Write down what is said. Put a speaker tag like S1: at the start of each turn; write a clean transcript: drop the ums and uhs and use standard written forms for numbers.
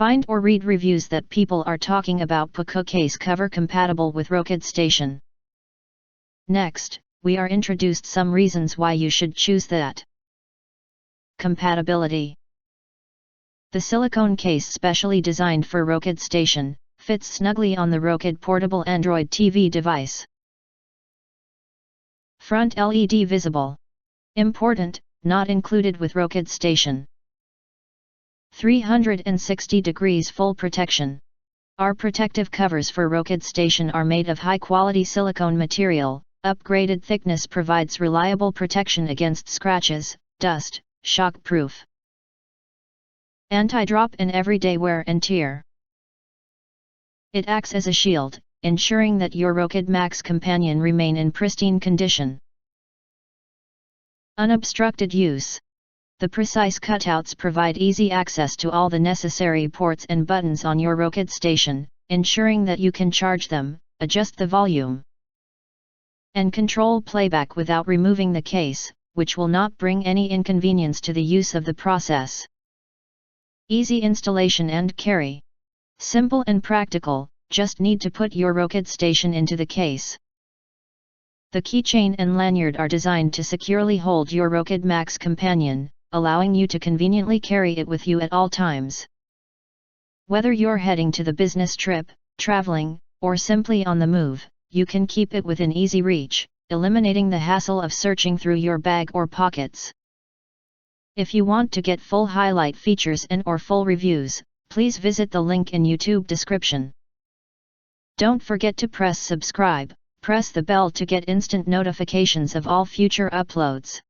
S1: Find or read reviews that people are talking about PUCGUE Case Cover Compatible with Rokid Station. Next, we are introduced some reasons why you should choose that. Compatibility. The silicone case specially designed for Rokid Station, fits snugly on the Rokid portable Android TV device. Front LED visible. Important, not included with Rokid Station. 360 degrees full protection. Our protective covers for Rokid Station are made of high-quality silicone material. Upgraded thickness provides reliable protection against scratches, dust, shockproof. Anti-drop in everyday wear and tear. It acts as a shield, ensuring that your Rokid Max Companion remain in pristine condition. Unobstructed use. The precise cutouts provide easy access to all the necessary ports and buttons on your Rokid Station, ensuring that you can charge them, adjust the volume, and control playback without removing the case, which will not bring any inconvenience to the use of the process. Easy installation and carry. Simple and practical, just need to put your Rokid Station into the case. The keychain and lanyard are designed to securely hold your Rokid Max Companion, allowing you to conveniently carry it with you at all times. Whether you're heading to the business trip, traveling, or simply on the move, you can keep it within easy reach, eliminating the hassle of searching through your bag or pockets. If you want to get full highlight features and/or full reviews, please visit the link in YouTube description. Don't forget to press subscribe, press the bell to get instant notifications of all future uploads.